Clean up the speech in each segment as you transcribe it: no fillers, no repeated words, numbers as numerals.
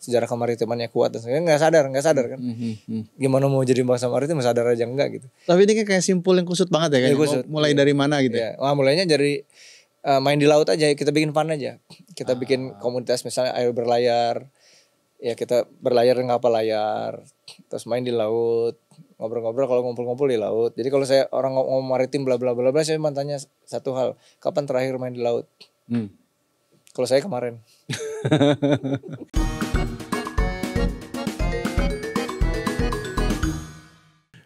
sejarah kemaritimannya kuat dan sebagainya. Nggak sadar kan. Gimana mau jadi bangsa maritim sadar aja enggak gitu. Tapi ini kan kayak simpul yang kusut banget ya kan. Kusut, mulai dari mana gitu. Ya. Wah, mulainya dari main di laut aja, kita bikin fun aja. Kita bikin komunitas misalnya ayo berlayar. Ya kita berlayar dengan kapal layar, terus main di laut, ngobrol-ngobrol kalau ngumpul-ngumpul di laut. Jadi kalau saya orang ngomong maritim bla bla bla bla, saya cuma tanya satu hal, kapan terakhir main di laut? Kalau saya kemarin.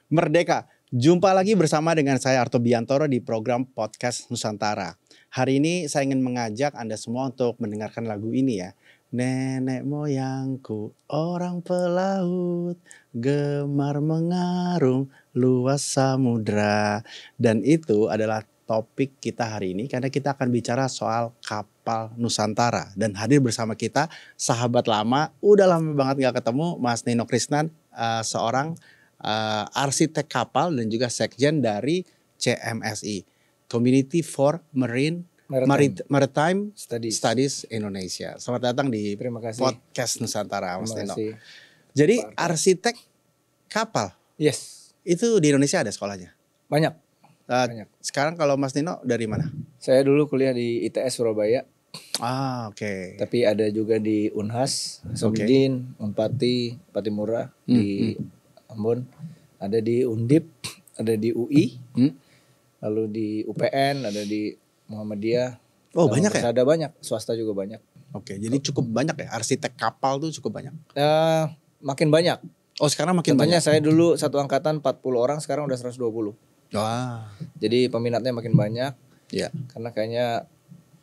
Merdeka, jumpa lagi bersama dengan saya Arto Biantoro di program Podcast Nusantara. Hari ini saya ingin mengajak Anda semua untuk mendengarkan lagu ini ya. Nenek moyangku orang pelaut, gemar mengarung luas samudra. Dan itu adalah topik kita hari ini karena kita akan bicara soal kapal Nusantara. Dan hadir bersama kita sahabat lama, udah lama banget gak ketemu, Mas Nino Krisnan, seorang arsitek kapal dan juga sekjen dari CMSI, Community for Maritime Studies Indonesia. Selamat datang di Podcast Nusantara, Mas Nino. Jadi arsitek kapal, yes, itu di Indonesia ada sekolahnya? Banyak. Sekarang kalau Mas Nino dari mana? Saya dulu kuliah di ITS Surabaya. Oke. Tapi ada juga di Unhas, Samsudin, Unpati, Patimura di Ambon, ada di Undip, ada di UI, lalu di UPN, ada di Muhammadiyah. Oh banyak ya? Ada banyak, swasta juga banyak. Oke, jadi cukup banyak ya, arsitek kapal tuh cukup banyak? Makin banyak. Oh sekarang makin Contohnya banyak? Saya dulu satu angkatan 40 orang, sekarang udah 120. Wah. Jadi peminatnya makin banyak. Ya. Karena kayaknya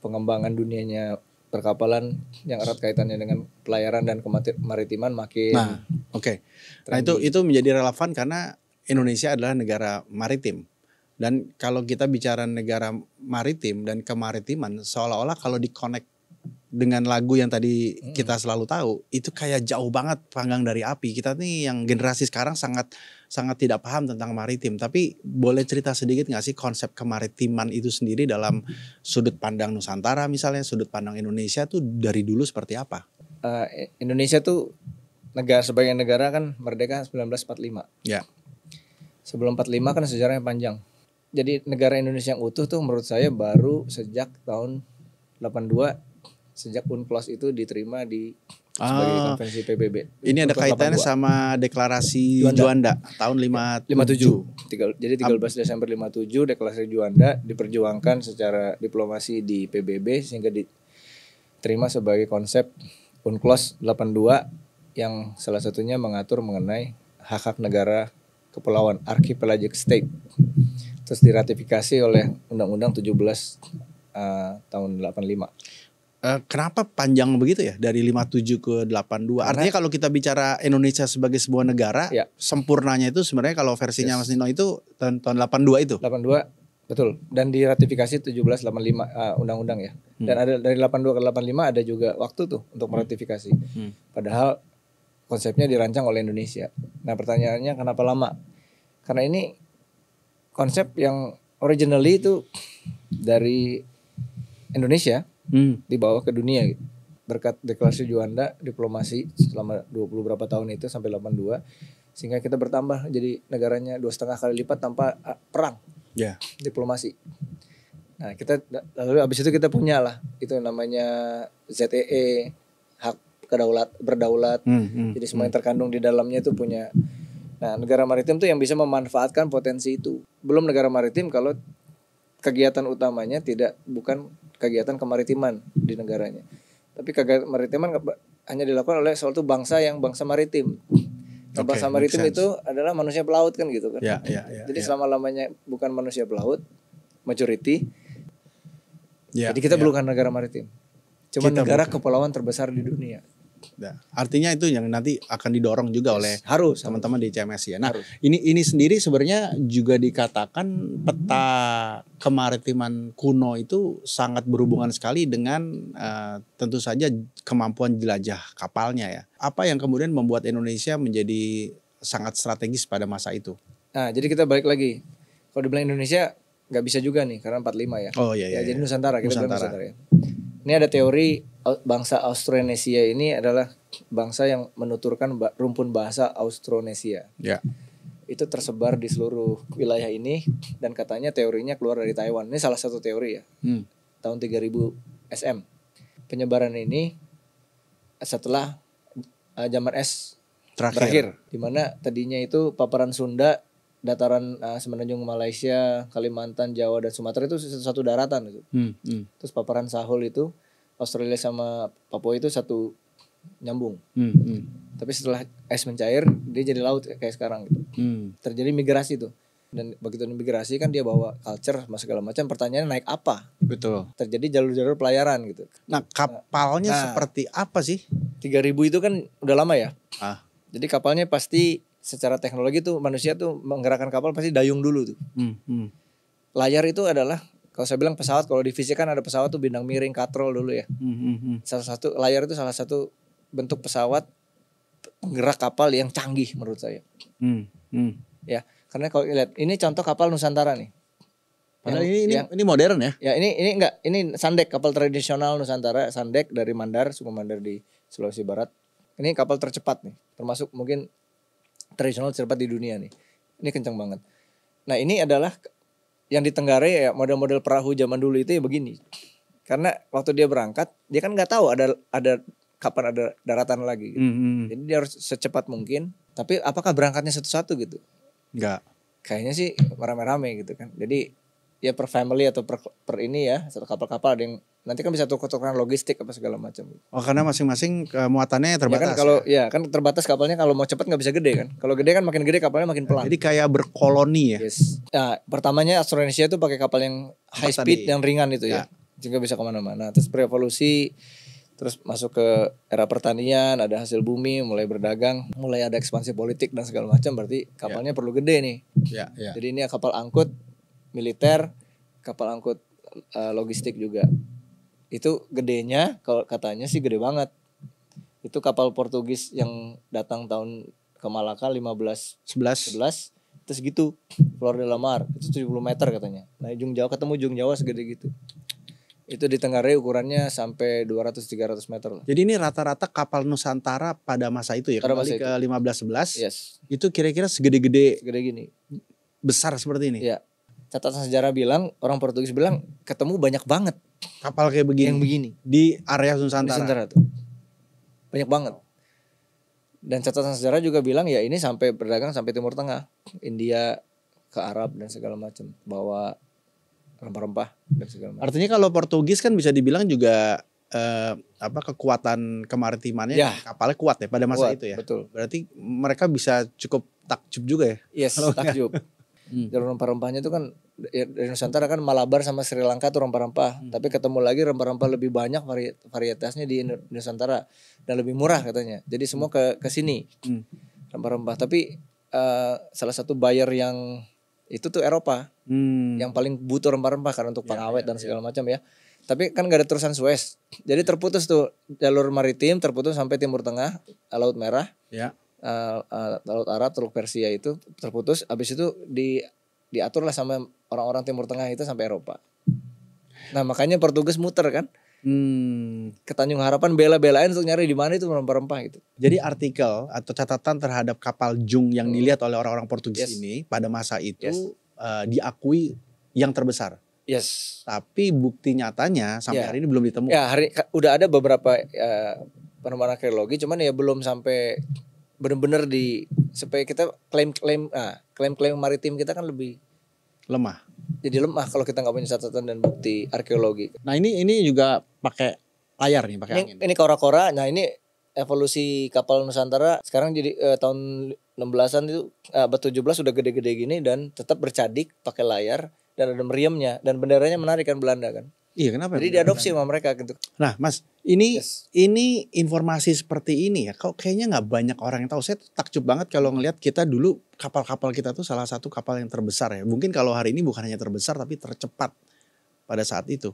pengembangan dunianya perkapalan yang erat kaitannya dengan pelayaran dan kemaritiman makin. Nah, oke. Nah itu menjadi relevan karena Indonesia adalah negara maritim. Dan kalau kita bicara negara maritim dan kemaritiman, seolah-olah kalau di-connect dengan lagu yang tadi kita selalu tahu, itu kayak jauh banget panggang dari api. Kita nih yang generasi sekarang sangat tidak paham tentang maritim. Tapi boleh cerita sedikit gak sih konsep kemaritiman itu sendiri dalam sudut pandang Nusantara misalnya, sudut pandang Indonesia tuh dari dulu seperti apa? Indonesia tuh sebagai negara kan merdeka 1945. Ya. Sebelum 45 kan sejarahnya panjang. Jadi negara Indonesia yang utuh tuh menurut saya baru sejak tahun 82, sejak UNCLOS itu diterima di sebagai konvensi PBB. Ini ada kaitannya 82. Sama deklarasi Juanda tahun 57. Jadi 13 Desember 57 deklarasi Juanda diperjuangkan secara diplomasi di PBB sehingga diterima sebagai konsep UNCLOS 82 yang salah satunya mengatur mengenai hak-hak negara kepulauan archipelagic state. Terus diratifikasi oleh Undang-Undang 17 tahun 85. Kenapa panjang begitu ya dari 57 ke 82? Artinya kalau kita bicara Indonesia sebagai sebuah negara, sempurnanya itu sebenarnya kalau versinya Mas Nino itu tahun 82 itu. 82 betul. Dan diratifikasi 1785 undang-undang ya. Dan ada dari 82 ke 85 ada juga waktu tuh untuk meratifikasi. Padahal konsepnya dirancang oleh Indonesia. Nah, pertanyaannya kenapa lama? Karena ini konsep yang originally itu dari Indonesia dibawa ke dunia gitu. Berkat deklarasi Juanda, diplomasi selama 20 berapa tahun itu sampai 82 sehingga kita bertambah jadi negaranya 2,5 kali lipat tanpa perang. Diplomasi. Nah, kita lalu habis itu kita punya lah itu namanya ZEE, hak berdaulat. Jadi semua yang terkandung di dalamnya itu punya. Nah, negara maritim tuh yang bisa memanfaatkan potensi itu. Belum negara maritim kalau kegiatan utamanya bukan kegiatan kemaritiman di negaranya. Tapi kegiatan kemaritiman hanya dilakukan oleh suatu bangsa yang bangsa maritim. Bangsa maritim itu adalah manusia pelaut kan gitu kan. Jadi selama-lamanya bukan manusia pelaut, majority. Jadi kita bukan negara maritim. Cuma negara kepulauan terbesar di dunia. Artinya itu yang nanti akan didorong juga oleh teman-teman di CMSI ya. Nah, ini sendiri sebenarnya juga dikatakan peta kemaritiman kuno itu sangat berhubungan sekali dengan tentu saja kemampuan jelajah kapalnya ya. Apa yang kemudian membuat Indonesia menjadi sangat strategis pada masa itu? Nah, jadi kita balik lagi. Kalau dibilang Indonesia nggak bisa juga nih karena 45 ya. Oh iya. Jadi Nusantara kita bilang Nusantara ya. Ini ada teori bangsa Austronesia ini adalah bangsa yang menuturkan rumpun bahasa Austronesia. Ya. Itu tersebar di seluruh wilayah ini dan katanya teorinya keluar dari Taiwan. Ini salah satu teori ya. Tahun 3000 SM. Penyebaran ini setelah zaman es berakhir, di mana tadinya itu paparan Sunda, dataran semenanjung Malaysia, Kalimantan, Jawa dan Sumatera itu satu daratan itu. Terus paparan Sahul itu Australia sama Papua itu satu nyambung. Tapi setelah es mencair dia jadi laut kayak sekarang gitu. Terjadi migrasi tuh. Dan begitu migrasi kan dia bawa culture sama segala macam. Pertanyaannya naik apa? Betul. Terjadi jalur-jalur pelayaran gitu. Nah kapalnya seperti apa sih? 3000 itu kan udah lama ya. Jadi kapalnya pasti secara teknologi tuh manusia tuh menggerakkan kapal pasti dayung dulu tuh. Layar itu adalah kalau saya bilang pesawat, kalau di fisika kan ada pesawat tuh bintang miring, katrol dulu ya. Salah satu layar itu salah satu bentuk pesawat penggerak kapal yang canggih menurut saya. Ya, karena kalau lihat ini contoh kapal Nusantara nih. Padahal ini modern ya? Ya ini enggak, ini Sandek, kapal tradisional Nusantara, Sandek dari Mandar, suku Mandar di Sulawesi Barat. Ini kapal tercepat nih, termasuk mungkin tradisional tercepat di dunia nih. Ini kencang banget. Nah ini adalah yang di Tenggarai ya, model-model perahu zaman dulu itu ya begini. Karena waktu dia berangkat, dia kan nggak tahu ada kapan ada daratan lagi gitu. Jadi dia harus secepat mungkin. Tapi apakah berangkatnya satu-satu gitu? Enggak. Kayaknya sih rame-rame gitu kan. Jadi ya per family atau per ini ya, satu kapal-kapal ada yang nanti kan bisa tukar-tukaran logistik apa segala macam. Oh karena masing-masing muatannya terbatas. Ya kan kalau kan terbatas kapalnya, kalau mau cepat nggak bisa gede kan. Kalau gede kan makin gede kapalnya makin pelan. Jadi kayak berkoloni ya. Yes. Nah pertamanya Austronesia itu pakai kapal yang high speed yang ringan itu ya. Sehingga bisa kemana-mana. Terus berevolusi. Terus masuk ke era pertanian, ada hasil bumi, mulai berdagang, mulai ada ekspansi politik dan segala macam. Berarti kapalnya perlu gede nih. Jadi ini kapal angkut militer, kapal angkut logistik juga. Itu gedenya, kalau katanya sih gede banget. Itu kapal Portugis yang datang tahun ke Malaka 11 terus gitu Flor de la Mar itu 70 meter katanya. Nah ujung Jawa ketemu ujung Jawa segede gitu. Itu di Tenggarai ukurannya sampai 200-300 meter lah. Jadi ini rata-rata kapal Nusantara pada masa itu ya, kembali ke 15-11. Yes. Itu kira-kira segede gini. Besar seperti ini. Ya. Catatan sejarah bilang, orang Portugis bilang ketemu banyak banget kapal kayak begini. Yang begini di area Nusantara tuh. Banyak banget. Dan catatan sejarah juga bilang ya ini sampai berdagang sampai Timur Tengah, India ke Arab dan segala macam, bawa rempah-rempah dan segala macam. Artinya kalau Portugis kan bisa dibilang juga kekuatan kemaritimannya kapalnya kuat ya pada masa itu ya. Betul. Berarti mereka bisa cukup takjub juga ya. Yes, takjub. Jalur rempah-rempahnya itu kan dari Nusantara kan Malabar sama Sri Lanka tuh rempah-rempah. Tapi ketemu lagi rempah-rempah lebih banyak varietasnya di Nusantara dan lebih murah katanya. Jadi semua ke sini rempah-rempah. Tapi salah satu buyer yang itu tuh Eropa, yang paling butuh rempah-rempah karena untuk pengawet dan segala macam ya. Tapi kan gak ada terusan Suez, jadi terputus tuh jalur maritim, terputus sampai Timur Tengah, Laut Merah, Laut Arab, Teluk Persia itu terputus. Abis itu diatur lah sama orang-orang Timur Tengah itu sampai Eropa. Nah makanya Portugis muter kan, ke Tanjung Harapan bela-belain untuk nyari di mana itu rempah-rempah gitu. Jadi artikel atau catatan terhadap kapal Jung yang dilihat oleh orang-orang Portugis ini pada masa itu diakui yang terbesar. Yes. Tapi bukti nyatanya sampai hari ini belum ditemukan. Ya udah ada beberapa penemuan arkeologi, cuman ya belum sampai benar-benar supaya kita klaim maritim kita kan lebih lemah. Jadi lemah kalau kita nggak punya catatan dan bukti arkeologi. Nah ini juga pakai layar nih, pakai angin. Ini kora-kora. Nah ini evolusi kapal Nusantara sekarang jadi tahun 16-an itu abad 17 sudah gede-gede gini dan tetap bercadik pakai layar dan ada meriamnya dan benderanya menarik kan Belanda kan. Iya kenapa? Jadi diadopsi sama mereka gitu. Nah Mas, ini informasi seperti ini ya, kayaknya nggak banyak orang yang tahu. Saya takjub banget kalau ngelihat kita dulu kapal-kapal kita tuh salah satu kapal yang terbesar ya. Mungkin kalau hari ini bukan hanya terbesar tapi tercepat pada saat itu.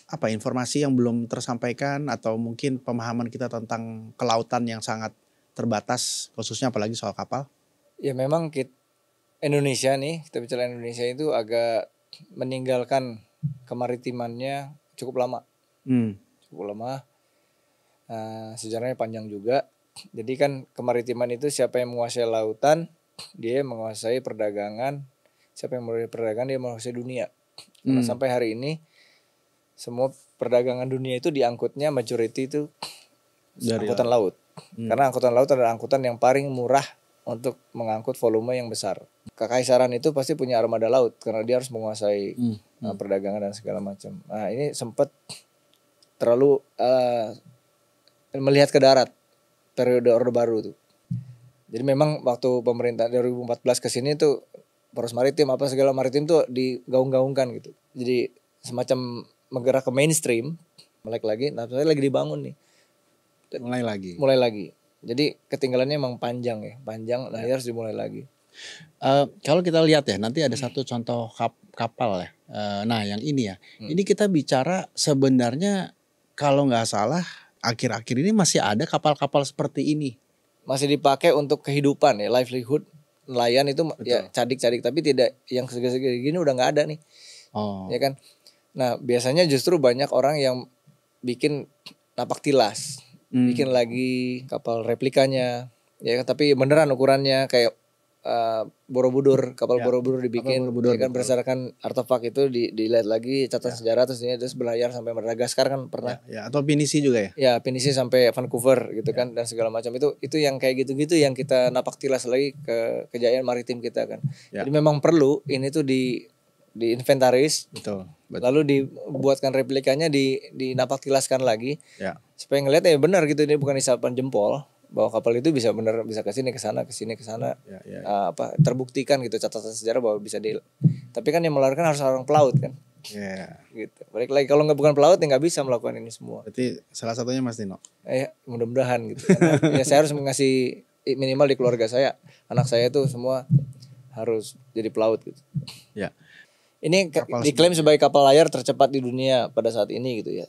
Apa informasi yang belum tersampaikan atau mungkin pemahaman kita tentang kelautan yang sangat terbatas, khususnya apalagi soal kapal? Ya memang Indonesia nih, kita bicara Indonesia itu agak meninggalkan kemaritimannya cukup lama. Cukup lama. Sejarahnya panjang juga. Jadi kan kemaritiman itu siapa yang menguasai lautan, dia menguasai perdagangan. Siapa yang menguasai perdagangan, dia menguasai dunia. Karena sampai hari ini semua perdagangan dunia itu diangkutnya majority itu Dari angkutan laut. Karena angkutan laut adalah angkutan yang paling murah untuk mengangkut volume yang besar. Kekaisaran itu pasti punya armada laut karena dia harus menguasai perdagangan dan segala macam. Nah, ini sempat terlalu melihat ke darat periode Orde Baru tuh. Jadi memang waktu pemerintah 2014 ke sini tuh poros maritim apa segala maritim tuh digaung-gaungkan gitu. Jadi semacam menggerak ke mainstream, melek lagi. Nah, saya lagi dibangun nih. Mulai lagi. Jadi ketinggalannya emang panjang ya, panjang. Nah, harus dimulai lagi. Kalau kita lihat ya, nanti ada satu contoh kapal ya. Nah, yang ini ya. Ini kita bicara sebenarnya kalau nggak salah akhir-akhir ini masih ada kapal-kapal seperti ini. Masih dipakai untuk kehidupan ya, livelihood nelayan itu. Betul. Ya cadik-cadik, tapi tidak yang segala-segala gini udah nggak ada nih. Ya kan. Nah, biasanya justru banyak orang yang bikin napak tilas, bikin lagi kapal replikanya, ya tapi beneran ukurannya kayak Borobudur, kapal Borobudur dibikin, ya kan berdasarkan artefak itu dilihat lagi catatan sejarah terus berlayar sampai Madagaskar kan pernah. Ya, atau pinisi juga ya? Ya, pinisi sampai Vancouver gitu kan dan segala macam itu yang kayak gitu-gitu yang kita napak tilas lagi ke kejayaan maritim kita kan. Jadi memang perlu ini tuh di inventaris, betul. Lalu dibuatkan replikanya, di napak tilaskan lagi, supaya ngeliat ya benar gitu, ini bukan isapan jempol bahwa kapal itu bisa benar, bisa ke sini ke sana terbuktikan gitu catatan sejarah bahwa bisa tapi kan yang melarikan harus orang pelaut kan. Gitu. Balik lagi kalau bukan pelaut ya nggak bisa melakukan ini semua. Berarti salah satunya Mas Dino. Mudah-mudahan gitu. Karena ya saya harus mengasih minimal di keluarga saya, anak saya tuh semua harus jadi pelaut gitu. Ya. Ini diklaim sebagai kapal layar tercepat di dunia pada saat ini gitu ya.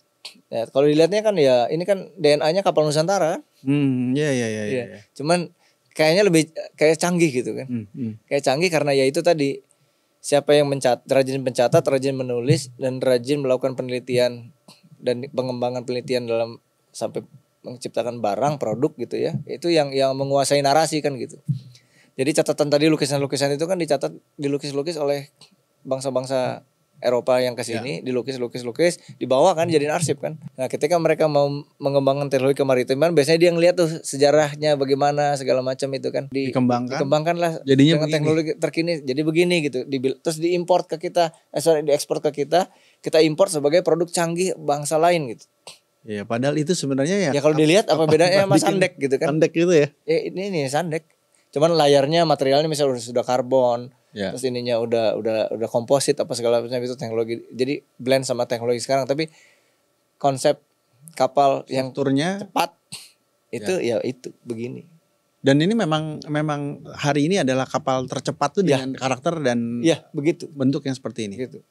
Ya kalau dilihatnya kan ya ini kan DNA-nya kapal Nusantara kan. Iya. Cuman kayaknya lebih kayak canggih gitu kan. Kayak canggih karena ya itu tadi, siapa yang rajin mencatat, rajin menulis dan rajin melakukan penelitian dan pengembangan penelitian dalam sampai menciptakan barang, produk gitu ya. Itu yang menguasai narasi kan gitu. Jadi catatan tadi lukisan-lukisan itu kan dilukis-lukis oleh bangsa-bangsa Eropa yang kesini, dilukis, dibawa kan jadi arsip kan. Nah, ketika mereka mau mengembangkan teknologi kemaritiman, biasanya dia ngeliat tuh sejarahnya bagaimana segala macam itu kan. Dikembangkan lah jadinya dengan begini. Teknologi terkini, jadi begini gitu. Terus diimport ke kita, diekspor ke kita import sebagai produk canggih bangsa lain gitu. Ya, padahal itu sebenarnya ya kalau dilihat apa bedanya sama sandek gitu kan? Sandek gitu ya? Ini sandek. Cuman layarnya materialnya misalnya sudah karbon. Terus ininya udah komposit apa segala macam itu teknologi. Jadi blend sama teknologi sekarang, tapi konsep kapal yang cepat itu itu begini. Dan ini memang hari ini adalah kapal tercepat tuh dengan karakter dan begitu. Bentuk yang seperti ini. Gitu.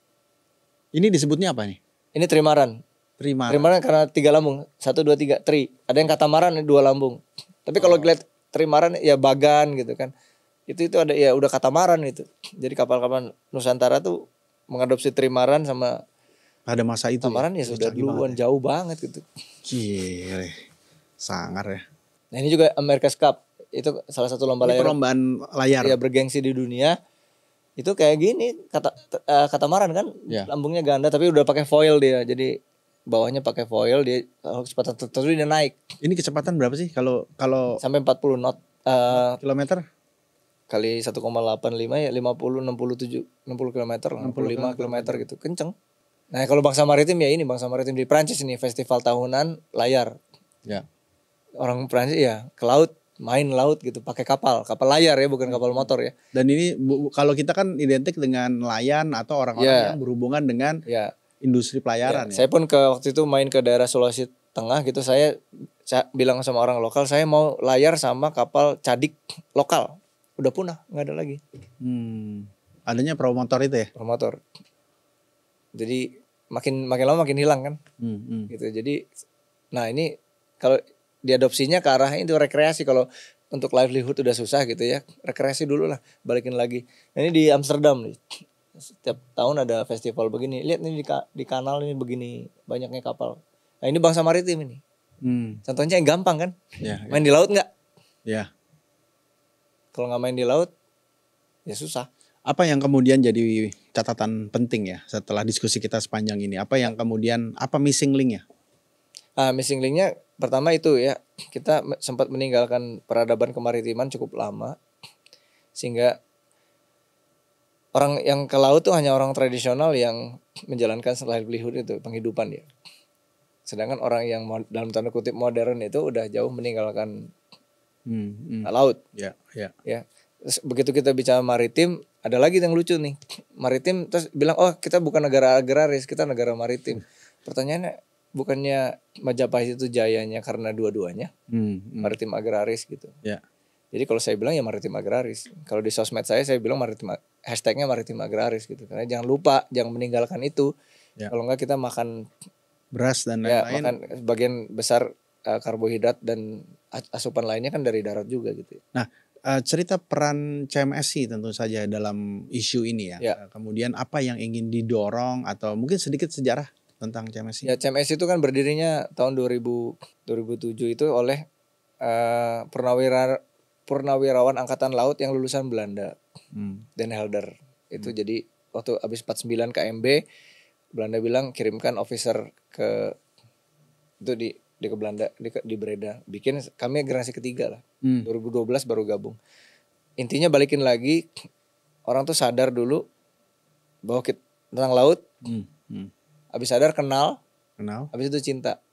Ini disebutnya apa nih? Ini trimaran. Trimaran karena 3 lambung, 1 2 3 tri. Ada yang katamaran 2 lambung. Tapi kalau lihat trimaran ya bagan gitu kan. Itu ada ya udah katamaran itu. Jadi kapal-kapal Nusantara tuh mengadopsi trimaran sama pada masa itu. Katamaran ya sudah duluan jauh banget gitu. Gile. Sangar ya. Nah, ini juga America's Cup. Itu salah satu lomba layar. Perlombaan layar. Ya bergengsi di dunia. Itu kayak gini katamaran kan, lambungnya ganda tapi udah pakai foil dia. Jadi bawahnya pakai foil, dia kecepatan tertentu dia naik. Ini kecepatan berapa sih kalau sampai 40 knot kilometer? Kali 1,85 ya 50 km, 65 km gitu. Kenceng. Nah, kalau bangsa maritim ya ini bangsa maritim di Prancis ini festival tahunan layar. Ya. Orang Prancis ya ke laut, main laut gitu pakai kapal layar ya, bukan kapal motor ya. Dan ini kalau kita kan identik dengan nelayan atau orang-orang yang berhubungan dengan industri pelayaran. Saya pun waktu itu main ke daerah Sulawesi Tengah gitu, saya bilang sama orang lokal, saya mau layar sama kapal cadik lokal. Udah punah, nggak ada lagi. Adanya perahu motor itu ya? Perahu motor. Jadi makin lama makin hilang kan. Gitu. Jadi nah ini kalau diadopsinya ke arah itu rekreasi. Kalau untuk livelihood udah susah gitu ya, rekreasi dulu lah, balikin lagi. Nah, ini di Amsterdam nih. Setiap tahun ada festival begini. Lihat nih di kanal ini begini banyaknya kapal. Nah, ini bangsa maritim ini. Contohnya yang gampang kan, Ya, main di laut nggak? ya. Kalau nggak main di laut, ya susah. Apa yang kemudian jadi catatan penting ya setelah diskusi kita sepanjang ini? Apa yang kemudian, apa missing link-nya? Missing link-nya pertama itu ya, kita sempat meninggalkan peradaban kemaritiman cukup lama, sehingga orang yang ke laut tuh hanya orang tradisional yang menjalankan livelihood itu, penghidupan ya. Sedangkan orang yang dalam tanda kutip modern itu udah jauh meninggalkan laut. Ya, ya. Ya. Terus begitu kita bicara maritim, ada lagi yang lucu nih. Maritim terus bilang, oh kita bukan negara agraris, kita negara maritim. Pertanyaannya, bukannya Majapahit itu jayanya karena dua-duanya, maritim agraris gitu. Ya. Jadi kalau saya bilang ya maritim agraris. Kalau di sosmed saya bilang hashtagnya maritim agraris gitu. Karena jangan lupa, jangan meninggalkan itu. Ya. Kalau enggak kita makan Beras dan ya lain-lain. makan sebagian besar karbohidrat dan asupan lainnya kan dari darat juga gitu. Nah, cerita peran CMSI tentu saja dalam isu ini ya. Ya. Kemudian apa yang ingin didorong atau mungkin sedikit sejarah tentang CMSI? Ya CMSI itu kan berdirinya tahun 2007 itu oleh purnawirawan angkatan laut yang lulusan Belanda, Den Helder. Itu jadi waktu habis 49 KMB, Belanda bilang kirimkan officer ke itu di ke Belanda di Breda. Bikin kami generasi ketiga lah. 2012 baru gabung. Intinya balikin lagi, orang tuh sadar dulu bahwa tentang laut. Habis sadar kenal, habis itu cinta.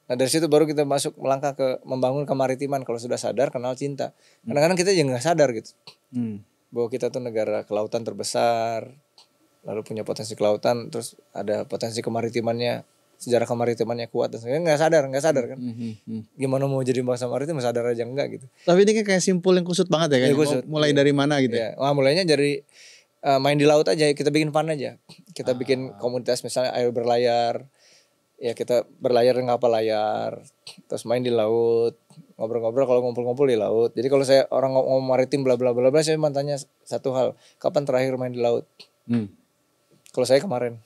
Nah dari situ baru kita melangkah ke membangun kemaritiman. Kalau sudah sadar, kenal, cinta. Kadang-kadang kita juga nggak sadar gitu, bahwa kita tuh negara kelautan terbesar, lalu punya potensi kelautan, terus ada potensi kemaritimannya, sejarah kemaritimannya kuat, dan sebagainya. Nggak sadar kan? Gimana mau jadi bangsa maritim, sadar aja enggak gitu. Tapi ini kayak simpul yang kusut banget ya, kusut. Mulai dari mana gitu? Ya. Wah, mulainya dari main di laut aja, kita bikin fun aja. Kita bikin komunitas misalnya ayo berlayar. Ya kita berlayar dengan kapal layar, terus main di laut, ngobrol-ngobrol kalau ngumpul-ngumpul di laut. Jadi kalau saya orang ngomong maritim bla bla bla bla, saya cuma tanya satu hal, kapan terakhir main di laut? Kalau saya kemarin.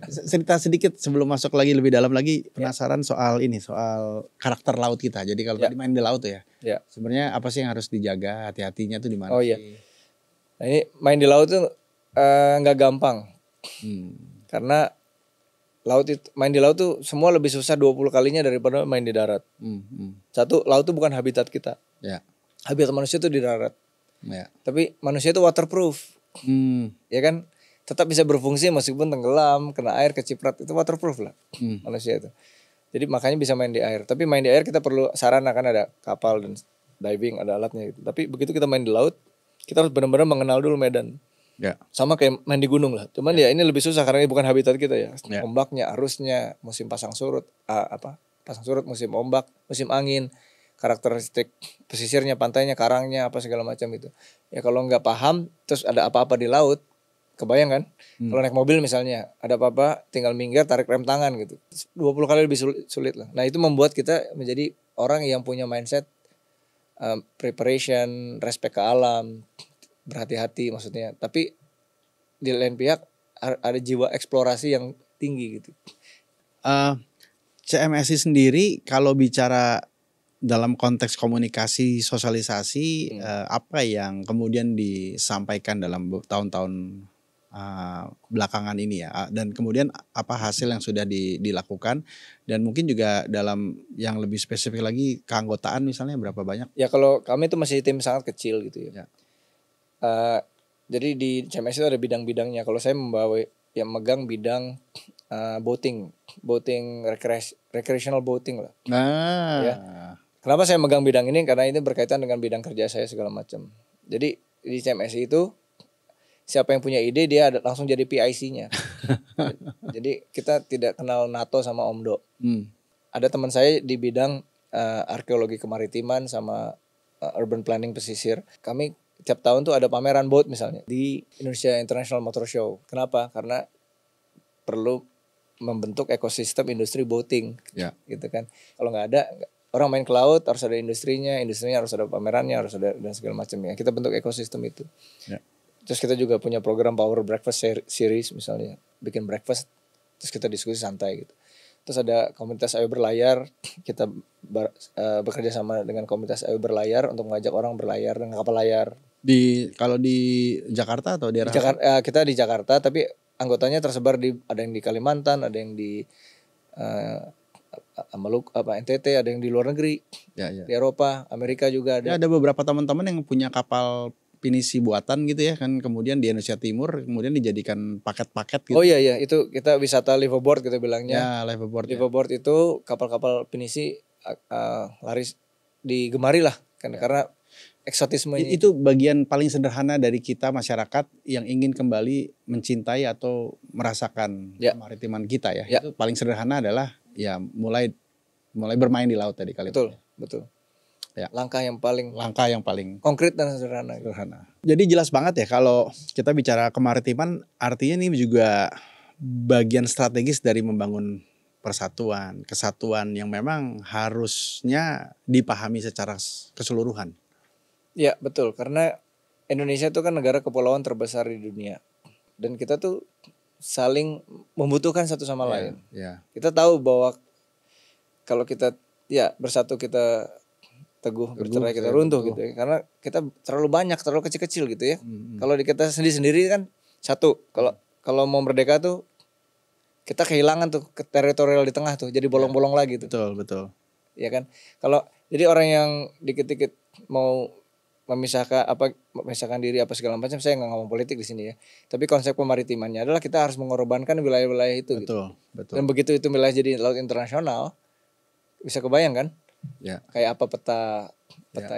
Cerita sedikit sebelum masuk lagi lebih dalam lagi, penasaran soal ini, soal karakter laut kita. Jadi kalau tadi main di laut tuh ya, sebenarnya apa sih yang harus dijaga, hati-hatinya tuh di mana? Oh iya. Nah ini main di laut tuh nggak gampang. Karena main di laut tuh semua lebih susah 20 kalinya daripada main di darat. Satu, laut tuh bukan habitat kita. Habitat manusia tuh di darat. Tapi manusia itu waterproof. Ya kan? Tetap bisa berfungsi meskipun tenggelam, kena air, keciprat, itu waterproof lah manusia itu. Jadi makanya bisa main di air. Tapi main di air kita perlu sarana, kan ada kapal dan diving, ada alatnya gitu. Tapi begitu kita main di laut, kita harus benar-benar mengenal dulu medan. Sama kayak main di gunung lah. Cuman ya ini lebih susah karena ini bukan habitat kita ya. Ombaknya, arusnya, musim pasang surut, pasang surut, musim ombak, musim angin, karakteristik pesisirnya, pantainya, karangnya, apa segala macam itu. Ya kalau nggak paham, terus ada apa-apa di laut, kebayang kan? Kalau naik mobil misalnya, ada apa-apa, tinggal minggir, tarik rem tangan gitu. 20 kali lebih sulit lah. Nah itu membuat kita menjadi orang yang punya mindset preparation, respect ke alam, berhati-hati maksudnya. Tapi di lain pihak ada jiwa eksplorasi yang tinggi gitu. CMSI sendiri kalau bicara dalam konteks komunikasi, sosialisasi, apa yang kemudian disampaikan dalam tahun-tahun belakangan ini ya, dan kemudian apa hasil yang sudah dilakukan, dan mungkin juga dalam yang lebih spesifik lagi keanggotaan misalnya berapa banyak? Ya kalau kami itu masih tim sangat kecil gitu ya. Jadi di CMS itu ada bidang-bidangnya. Kalau saya megang bidang boating recreational boating lah. Ya. Kenapa saya megang bidang ini? Karena ini berkaitan dengan bidang kerja saya segala macam. Jadi di CMS itu siapa yang punya ide dia langsung jadi PIC-nya. Jadi kita tidak kenal NATO sama Omdo. Ada teman saya di bidang arkeologi kemaritiman sama urban planning pesisir. Kami tiap tahun tuh ada pameran boat misalnya di Indonesia International Motor Show. Kenapa? Karena perlu membentuk ekosistem industri boating, gitu kan. Kalau nggak ada, orang main ke laut harus ada industrinya harus ada pamerannya, harus ada dan segala macamnya. Kita bentuk ekosistem itu. Terus kita juga punya program Power Breakfast Series misalnya, bikin breakfast, terus kita diskusi santai gitu. Terus ada komunitas Ayo Berlayar, kita bekerja sama dengan komunitas Ayo Berlayar untuk mengajak orang berlayar dengan kapal layar. Kalau di Jakarta atau di Kita di Jakarta, tapi anggotanya tersebar ada yang di Kalimantan, ada yang di NTT, ada yang di luar negeri, di Eropa, Amerika juga ada. Ya, ada beberapa teman-teman yang punya kapal pinisi buatan gitu ya kan, kemudian di Indonesia Timur kemudian dijadikan paket-paket gitu. Oh iya, itu kita wisata liveaboard kita bilangnya. Ya, liveaboard. Liveaboard itu kapal-kapal pinisi laris digemari lah kan, karena eksotismenya. Itu bagian paling sederhana dari kita masyarakat yang ingin kembali mencintai atau merasakan kemaritiman kita ya. Itu paling sederhana adalah ya mulai bermain di laut tadi kali. Betul. Ya. Langkah yang paling konkret dan sederhana. Jadi jelas banget ya kalau kita bicara kemaritiman, artinya ini juga bagian strategis dari membangun persatuan, kesatuan yang memang harusnya dipahami secara keseluruhan. Ya betul, karena Indonesia itu kan negara kepulauan terbesar di dunia, dan kita tuh saling membutuhkan satu sama lain. Kita tahu bahwa kalau kita bersatu kita teguh, bercerai kita runtuh gitu ya. Karena kita terlalu banyak, terlalu kecil-kecil gitu ya. Kalau kita sendiri-sendiri kan satu. Kalau mau merdeka tuh kita kehilangan tuh ke teritorial di tengah tuh, jadi bolong-bolong lagi tuh. Betul. Ya kan? Kalau jadi orang yang dikit-dikit mau memisahkan diri apa segala macam, saya nggak ngomong politik di sini ya. Tapi konsep kemaritimannya adalah kita harus mengorbankan wilayah-wilayah itu. Betul. Dan begitu itu wilayah jadi laut internasional, bisa kebayang kan? Kayak apa peta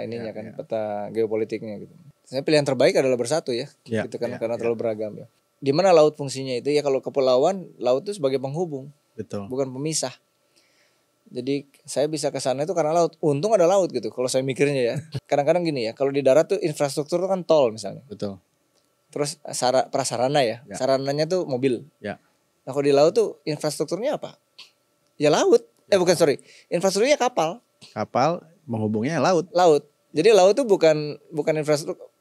ininya kan, peta geopolitiknya gitu. Saya pilihan terbaik adalah bersatu ya, gitu kan, karena terlalu beragam ya. Di mana laut fungsinya itu ya, kalau kepulauan, laut itu sebagai penghubung, bukan pemisah. Jadi saya bisa ke sana itu karena laut. Untung ada laut gitu kalau saya mikirnya ya. Kadang-kadang gini ya, kalau di darat tuh infrastruktur tuh kan tol misalnya. Betul. Terus prasarana ya. Sarananya tuh mobil. Nah kalau di laut tuh infrastrukturnya apa? Ya laut. Infrastrukturnya kapal. Kapal menghubungnya laut. Jadi laut tuh bukan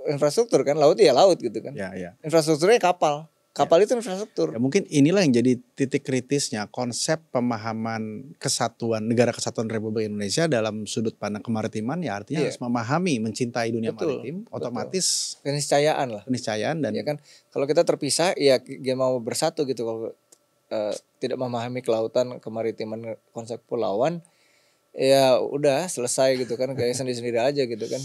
infrastruktur kan, laut ya laut gitu kan. Infrastrukturnya kapal. Kapal itu infrastruktur. Ya, mungkin inilah yang jadi titik kritisnya konsep pemahaman negara kesatuan Republik Indonesia dalam sudut pandang kemaritiman, ya artinya harus memahami, mencintai dunia maritim, otomatis keniscayaan dan ya kan, kalau kita terpisah ya mau bersatu gitu. Kalau tidak memahami kelautan, kemaritiman, konsep pulauan, ya udah selesai gitu kan, kayak sendiri-sendiri aja gitu kan.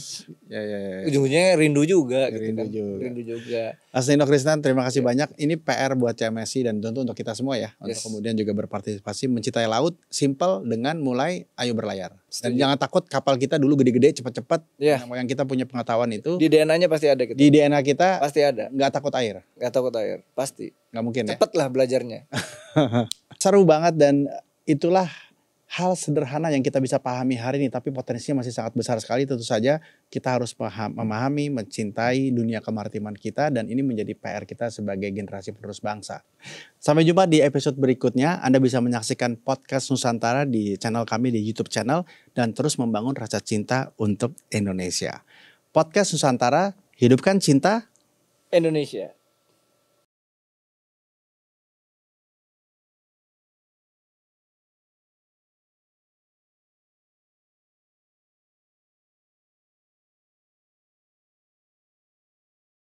Ujung-ujungnya rindu juga gitu kan. Rindu juga. Asnino Krisnan, terima kasih banyak. Ini PR buat CMSI dan tentu untuk kita semua ya, untuk kemudian juga berpartisipasi mencintai laut, simple dengan mulai ayo berlayar. Dan jangan takut kapal kita dulu gede-gede cepat-cepat. Yang kita punya pengetahuan itu di DNA-nya pasti ada gitu. Di DNA kita pasti ada. Nggak takut air. Pasti. Nggak mungkin ya. Cepet lah belajarnya. Seru banget, dan itulah hal sederhana yang kita bisa pahami hari ini, tapi potensinya masih sangat besar sekali. Tentu saja kita harus memahami, mencintai dunia kemaritiman kita, dan ini menjadi PR kita sebagai generasi penerus bangsa. Sampai jumpa di episode berikutnya. Anda bisa menyaksikan podcast Nusantara di channel kami di YouTube channel, dan terus membangun rasa cinta untuk Indonesia. Podcast Nusantara, hidupkan cinta Indonesia.